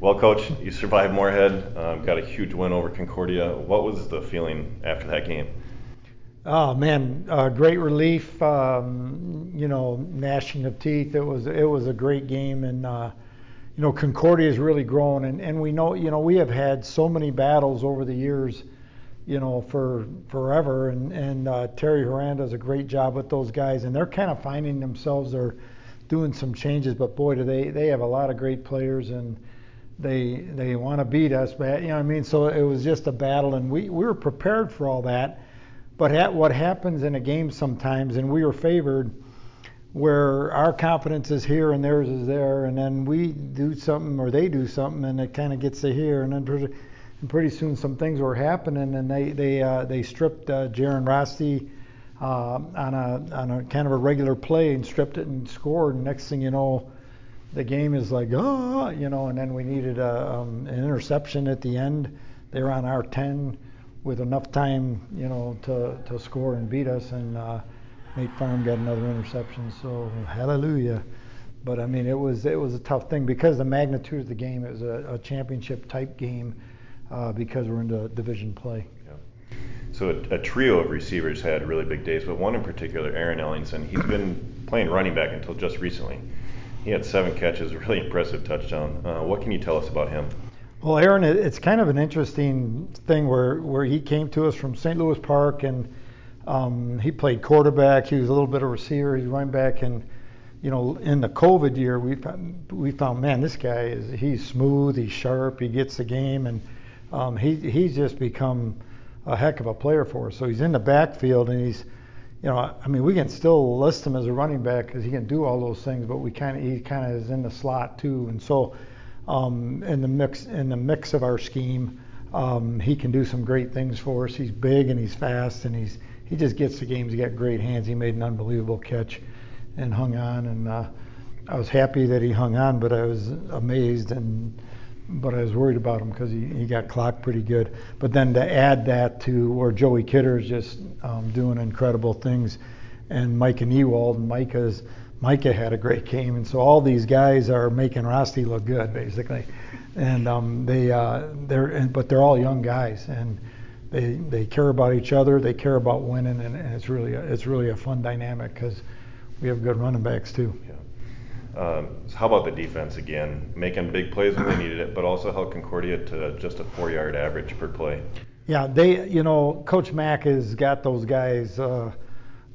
Well, Coach, you survived Moorhead, got a huge win over Concordia. What was the feeling after that game? Oh man, great relief. Gnashing of teeth. It was a great game, and Concordia has really grown, and we know we have had so many battles over the years, for forever, and Terry Horan does a great job with those guys, and they're kind of finding themselves. They're doing some changes, but boy, do they have a lot of great players, and they want to beat us, but So it was just a battle, and we were prepared for all that. But what happens in a game sometimes, and we were favored, where our confidence is here and theirs is there, and then we do something or they do something, and it kind of gets to here, and then pretty soon some things were happening, and they stripped Jaron Rosti on a kind of a regular play and stripped it and scored. And next thing you know, the game is like, and then we needed an interception at the end. They were on our 10 with enough time, to score and beat us, and Nate Farm got another interception. So hallelujah. But I mean, it was a tough thing because the magnitude of the game. It was a championship type game because we're into division play. Yeah. So a trio of receivers had really big days, but one in particular, Aaron Ellingson. He's been playing running back until just recently. He had 7 catches, a really impressive touchdown. What can you tell us about him? Well, Aaron, it's kind of an interesting thing where he came to us from St. Louis Park, and he played quarterback. He was a little bit of receiver. He's running back, and in the COVID year, we found, man, this guy he's smooth, he's sharp, he gets the game, and he's just become a heck of a player for us. So he's in the backfield, and he's, we can still list him as a running back because he can do all those things, but he kind of is in the slot too, and so. In the mix of our scheme, he can do some great things for us. He's big and he's fast, and he just gets the games. He got great hands. He made an unbelievable catch and hung on, and I was happy that he hung on, but I was amazed, but I was worried about him because he got clocked pretty good. But then to add that to where Joey Kidder is just doing incredible things, and Micah Newald, and Micah had a great game, and so all these guys are making Rosti look good, basically, and but they're all young guys, and they care about each other, they care about winning, and it's really a fun dynamic because we have good running backs too. Yeah. So how about the defense again, making big plays when they needed it, but also held Concordia to just a 4-yard average per play? Yeah, Coach Mack has got those guys.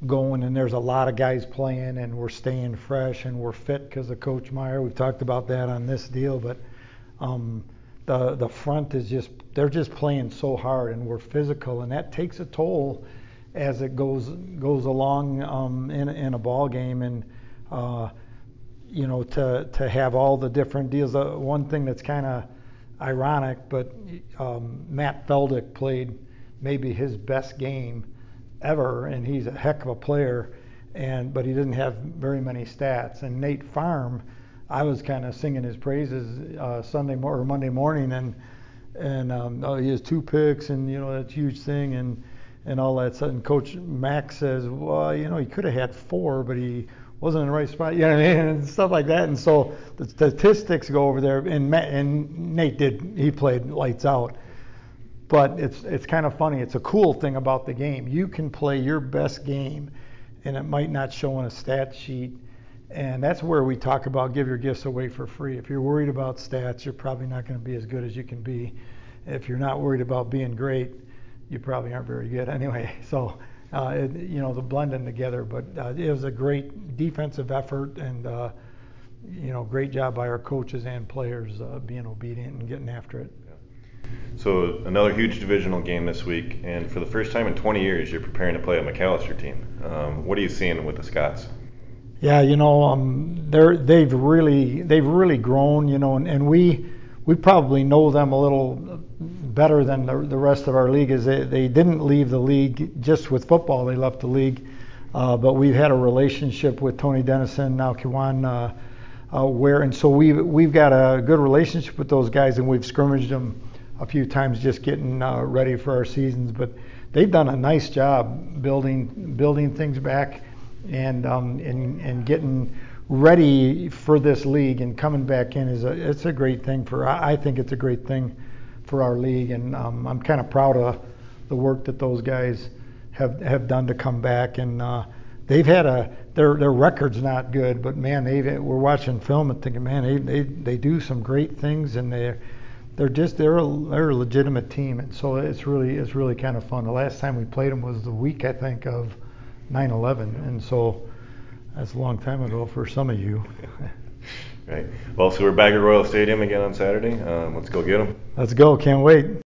Going, and there's a lot of guys playing, and we're staying fresh, and we're fit because of Coach Meyer. We've talked about that on this deal, but the front is they're just playing so hard, and we're physical, and that takes a toll as it goes along in a ball game, and to have all the different deals. One thing that's kind of ironic, but Matt Feldick played maybe his best game ever, and he's a heck of a player, but he didn't have very many stats. And Nate Farm, I was kind of singing his praises Sunday or Monday morning, and he has 2 picks, and that's a huge thing, and all that. Sudden, Coach Mack says, well, he could have had 4, but he wasn't in the right spot, and stuff like that. And so the statistics go over there, and Nate he played lights out. But it's kind of funny. It's a cool thing about the game. You can play your best game, and it might not show on a stat sheet. And that's where we talk about give your gifts away for free. If you're worried about stats, you're probably not going to be as good as you can be. If you're not worried about being great, you probably aren't very good anyway. So, the blending together. But it was a great defensive effort, and great job by our coaches and players being obedient and getting after it. So another huge divisional game this week, and for the first time in 20 years, you're preparing to play a McAllister team. What are you seeing with the Scots? Yeah, they've really grown, and we probably know them a little better than the rest of our league. Is they didn't leave the league just with football; they left the league. But we've had a relationship with Tony Dennison, now Kiwan, and so we've got a good relationship with those guys, and we've scrimmaged them a few times just getting ready for our seasons, but they've done a nice job building things back and getting ready for this league and coming back in it's a great thing I think it's a great thing for our league, and I'm kind of proud of the work that those guys have done to come back, and they've had their record's not good, but man, we're watching film and thinking, man, they do some great things, and they're a legitimate team, and so it's really kind of fun. The last time we played them was the week, I think, of 9/11, and so that's a long time ago for some of you. Right. Well, so we're back at Royal Stadium again on Saturday. Let's go get them. Let's go. Can't wait.